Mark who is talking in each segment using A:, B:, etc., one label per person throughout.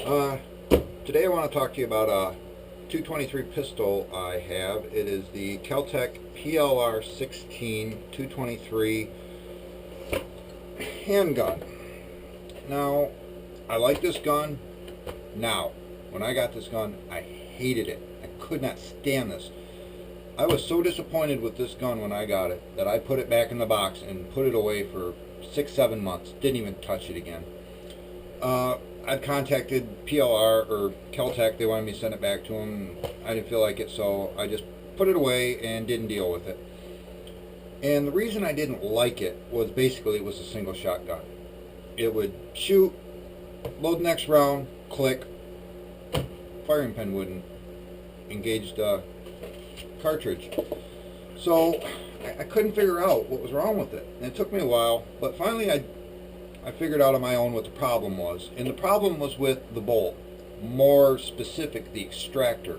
A: Uh, Today I want to talk to you about a 223 pistol I have. It is the Kel Tec PLR-16 223 handgun. Now, I like this gun. Now, when I got this gun, I hated it. I could not stand this. I was so disappointed with this gun when I got it that I put it back in the box and put it away for 6-7 months. Didn't even touch it again. I've contacted PLR or Kel Tec. They wanted me to send it back to them. I didn't feel like it, so I just put it away and didn't deal with it. And the reason I didn't like it was basically it was a single shot gun. It would shoot, load the next round, click, firing pin wouldn't engage the cartridge. So I couldn't figure out what was wrong with it. And it took me a while, but finally I figured out on my own what the problem was. And the problem was with the bolt, more specific, the extractor.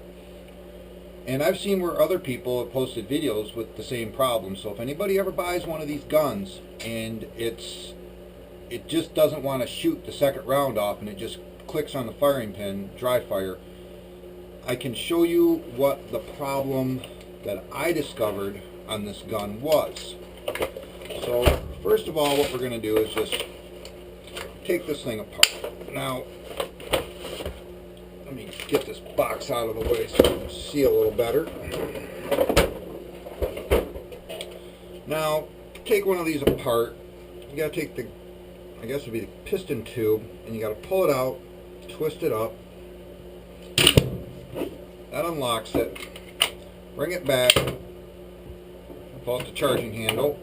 A: And I've seen where other people have posted videos with the same problem. So if anybody ever buys one of these guns and it just doesn't want to shoot the second round off and it just clicks on the firing pin, dry fire, I can show you what the problem that I discovered on this gun was. So first of all, what we're going to do is just take this thing apart. Now, let me get this box out of the way so you can see a little better. Now, to take one of these apart, you got to take the, I guess it would be the piston tube, and you got to pull it out, twist it up. That unlocks it. Bring it back. Pull out the charging handle.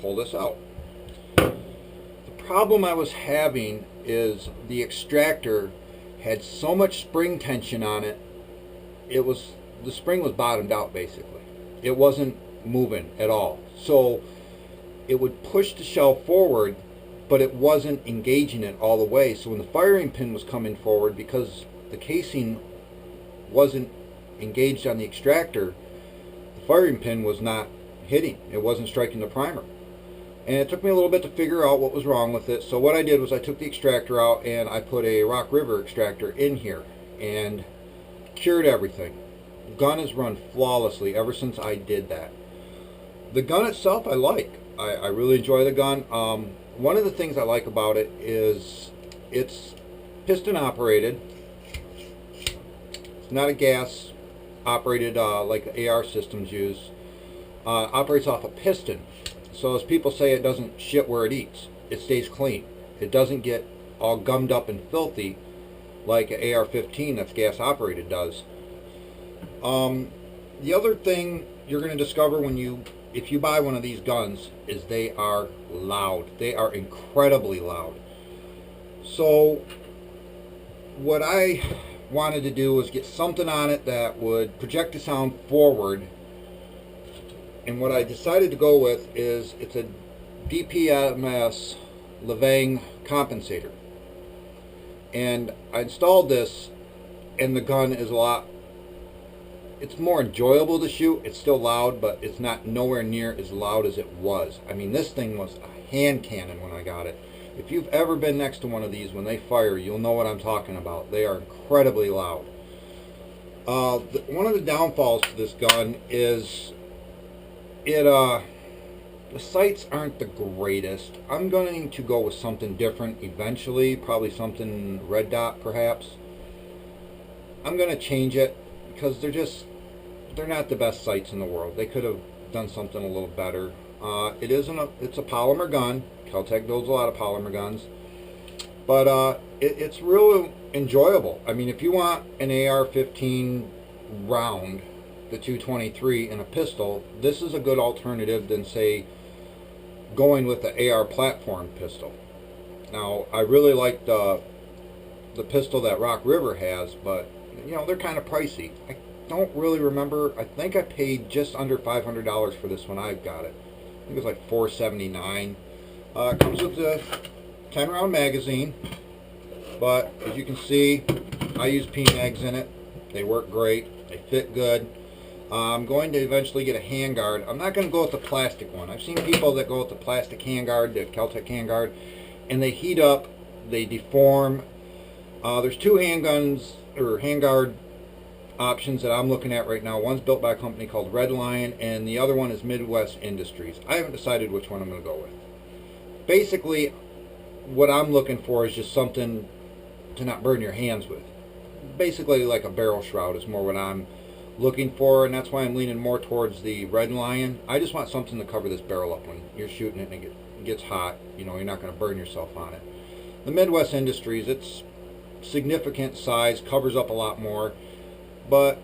A: Pull this out. The problem I was having is the extractor had so much spring tension on it. The spring was bottomed out basically. It wasn't moving at all. So it would push the shell forward, but it wasn't engaging it all the way. So when the firing pin was coming forward, because the casing wasn't engaged on the extractor, the firing pin was not hitting. It wasn't striking the primer. And it took me a little bit to figure out what was wrong with it. So what I did was I took the extractor out and I put a Rock River extractor in here and cured everything. The gun has run flawlessly ever since I did that. The gun itself I like. I really enjoy the gun. One of the things I like about it is it's piston operated. It's not a gas operated like the AR systems use. Operates off a piston. So as people say, it doesn't shit where it eats. It stays clean. It doesn't get all gummed up and filthy like an AR-15 that's gas operated does. The other thing you're going to discover if you buy one of these guns is they are loud. They are incredibly loud. So what I wanted to do was get something on it that would project the sound forward. And what I decided to go with is it's a DPMS Levang compensator. And I installed this, and the gun is it's more enjoyable to shoot. It's still loud, but it's not nowhere near as loud as it was. I mean, this thing was a hand cannon when I got it. If you've ever been next to one of these, when they fire, you'll know what I'm talking about. They are incredibly loud. One of the downfalls to this gun is the sights aren't the greatest. I'm going to go with something different eventually, probably something red dot perhaps. I'm going to change it because they're not the best sights in the world. They could have done something a little better. It's a polymer gun. Kel Tec builds a lot of polymer guns, but it's really enjoyable. I mean, if you want an AR-15 round, the 223 in a pistol, this is a good alternative than, say, going with the AR platform pistol. Now, I really like the pistol that Rock River has, but you know, they're kind of pricey. I don't really remember. I think I paid just under $500 for this when I got it. I think it was like $479. It comes with a 10-round magazine, but as you can see, I use P-mags in it. They work great. They fit good. I'm going to eventually get a handguard. I'm not going to go with the plastic one. I've seen people that go with the plastic handguard, the Kel Tec handguard, and they heat up they deform. There's two handguns or handguard options that I'm looking at right now. One's built by a company called Red Lion, and the other one is Midwest Industries. I haven't decided which one I'm going to go with. Basically, what I'm looking for is just something to not burn your hands with. Basically, like a barrel shroud is more what I'm looking for, and that's why I'm leaning more towards the Red Lion. I just want something to cover this barrel up when you're shooting it and it gets hot. You know, you're not going to burn yourself on it. The Midwest Industries, it's significant size, covers up a lot more, but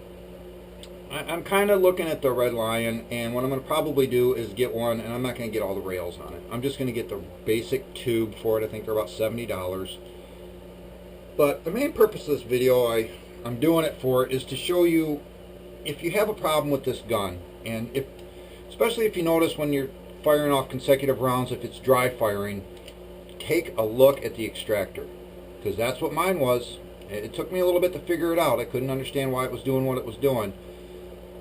A: I'm kind of looking at the Red Lion, and what I'm going to probably do is get one, and I'm not going to get all the rails on it. I'm just going to get the basic tube for it. I think they're about $70. But the main purpose of this video I'm doing it for is to show you if you have a problem with this gun, and especially if you notice when you're firing off consecutive rounds, if it's dry firing, take a look at the extractor, because that's what mine was. It took me a little bit to figure it out. I couldn't understand why it was doing what it was doing,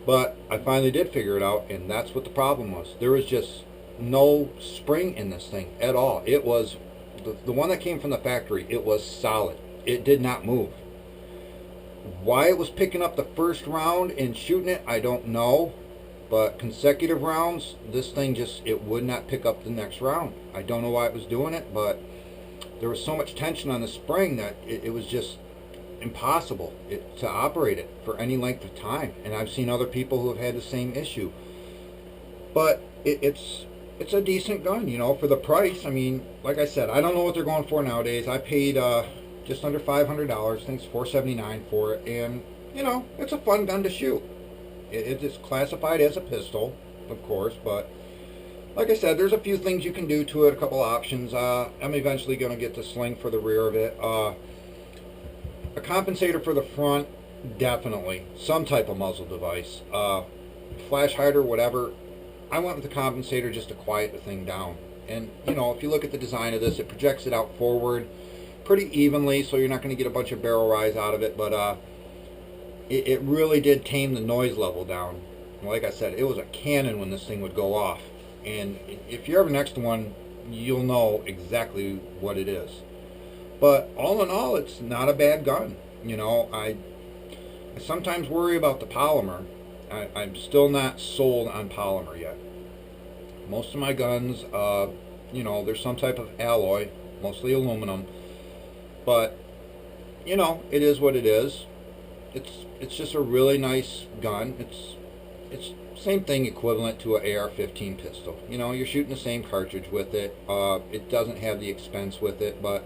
A: but I finally did figure it out, and that's what the problem was. There was just no spring in this thing at all. It was the one that came from the factory. It was solid. It did not move. Why it was picking up the first round and shooting it, I don't know. But consecutive rounds, this thing it would not pick up the next round. I don't know why it was doing it, but there was so much tension on the spring that it was just impossible to operate it for any length of time. And I've seen other people who have had the same issue. But it's a decent gun, you know, for the price. I mean, like I said, I don't know what they're going for nowadays. I paid just under $500. I think it's $479 for it, and you know, it's a fun gun to shoot. It is classified as a pistol, of course, but like I said, there's a few things you can do to it, a couple options. I'm eventually going to get the sling for the rear of it. A compensator for the front, definitely. Some type of muzzle device. Flash hider, whatever. I went with the compensator just to quiet the thing down. And, you know, if you look at the design of this, it projects it out forward pretty evenly, so you're not going to get a bunch of barrel rise out of it, but it really did tame the noise level down. Like I said, it was a cannon when this thing would go off, and if you're ever next to one, you'll know exactly what it is. But all in all, it's not a bad gun. You know, I sometimes worry about the polymer. I'm still not sold on polymer yet. Most of my guns, you know, there's some type of alloy, mostly aluminum. But, you know, it is what it is. It's just a really nice gun. It's same thing equivalent to an AR-15 pistol. You know, you're shooting the same cartridge with it. It doesn't have the expense with it, but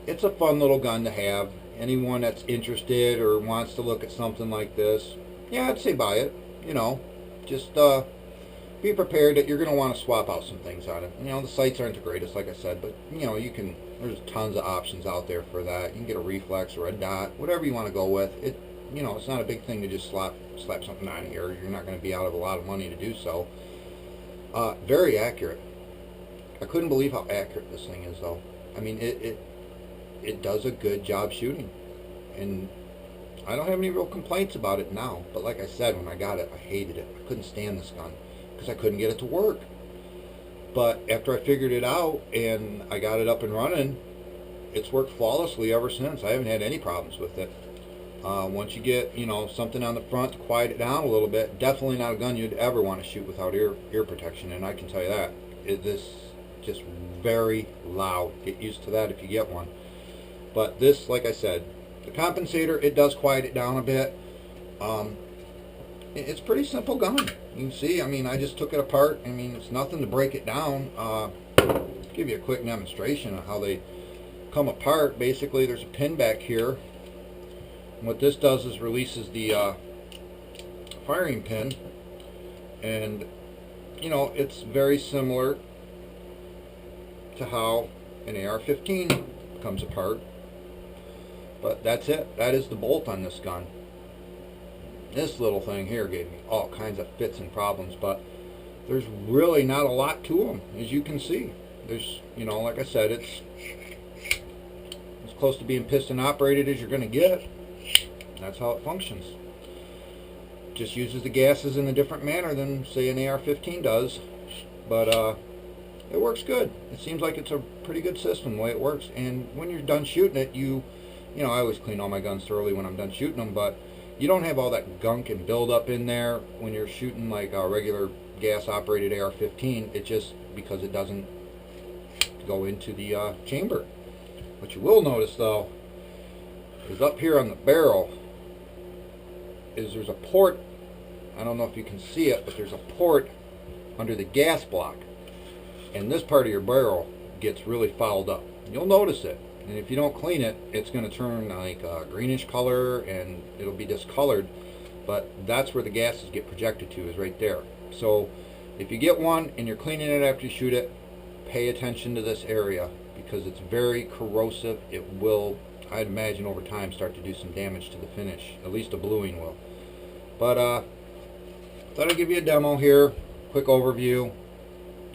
A: it's a fun little gun to have. Anyone that's interested or wants to look at something like this, yeah, I'd say buy it. You know, just be prepared that you're going to want to swap out some things on it. You know, the sights aren't the greatest, like I said, but, you know, there's tons of options out there for that. You can get a reflex or a dot, whatever you want to go with. You know, it's not a big thing to just slap something on here. You're not going to be out of a lot of money to do so. Very accurate. I couldn't believe how accurate this thing is, though. I mean, it does a good job shooting. And I don't have any real complaints about it now. But like I said, when I got it, I hated it. I couldn't stand this gun because I couldn't get it to work. But after I figured it out and I got it up and running, it's worked flawlessly ever since. I haven't had any problems with it. Once you get, you know, something on the front to quiet it down a little bit, definitely not a gun you'd ever want to shoot without ear protection, and I can tell you that. This just very loud. Get used to that if you get one. But this, like I said, the compensator, it does quiet it down a bit. It's a pretty simple gun. You can see, I mean, I just took it apart. I mean, it's nothing to break it down. Give you a quick demonstration of how they come apart. Basically, there's a pin back here. And what this does is releases the firing pin. And, you know, it's very similar to how an AR-15 comes apart. But that's it. That is the bolt on this gun. This little thing here gave me all kinds of fits and problems, but there's really not a lot to them, as you can see. There's, you know, like I said, it's as close to being piston operated as you're going to get. That's how it functions. Just uses the gases in a different manner than, say, an AR-15 does. But it works good. It seems like it's a pretty good system the way it works. And when you're done shooting it, you know, I always clean all my guns thoroughly when I'm done shooting them, but you don't have all that gunk and buildup in there when you're shooting like a regular gas operated AR-15. It just, because it doesn't go into the chamber. What you will notice though is up here on the barrel is there's a port. I don't know if you can see it, but there's a port under the gas block, and this part of your barrel gets really fouled up. You'll notice it, and if you don't clean it, it's going to turn like a greenish color and it'll be discolored, but that's where the gases get projected to, is right there. So if you get one and you're cleaning it after you shoot it, pay attention to this area because it's very corrosive. It will, I'd imagine, over time start to do some damage to the finish. At least the bluing will. But thought I'd give you a demo here, quick overview.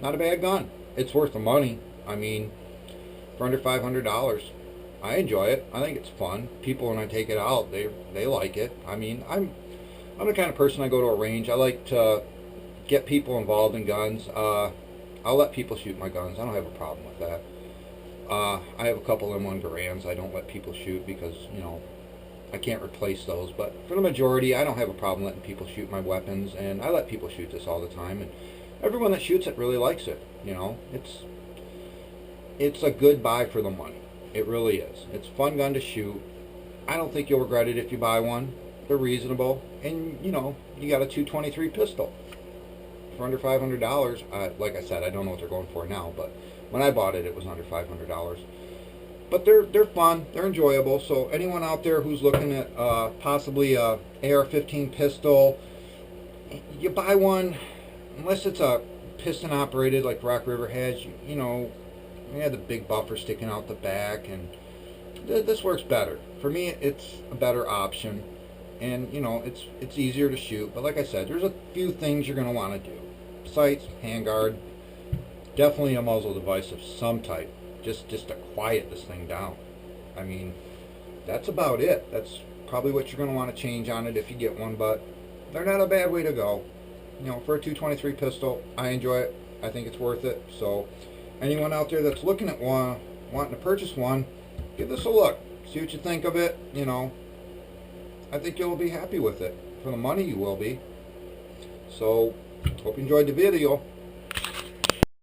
A: Not a bad gun. It's worth the money. I mean, for under $500, I enjoy it. I think it's fun. People, when I take it out, they like it. I mean, I'm the kind of person, I go to a range. I like to get people involved in guns. I'll let people shoot my guns. I don't have a problem with that. I have a couple M1 Garands I don't let people shoot because, you know, I can't replace those. But for the majority, I don't have a problem letting people shoot my weapons, and I let people shoot this all the time. And everyone that shoots it really likes it. You know, it's a good buy for the money. It really is. It's a fun gun to shoot. I don't think you'll regret it if you buy one. They're reasonable, and you know, you got a 223 pistol for under $500. Like I said, I don't know what they're going for now, but when I bought it, it was under $500. But they're fun, they're enjoyable. So anyone out there who's looking at possibly a AR-15 pistol, you buy one, unless it's a piston operated like Rock River has. You know, you have the big buffer sticking out the back, and this works better. For me, it's a better option, and you know, it's easier to shoot. But like I said, there's a few things you're going to want to do. Sights, handguard, definitely a muzzle device of some type, just to quiet this thing down. I mean, that's about it. That's probably what you're going to want to change on it if you get one, but they're not a bad way to go. You know, for a 223 pistol, I enjoy it. I think it's worth it. So anyone out there that's looking at one, wanting to purchase one, give this a look. See what you think of it. You know, I think you'll be happy with it. For the money, you will be. So hope you enjoyed the video.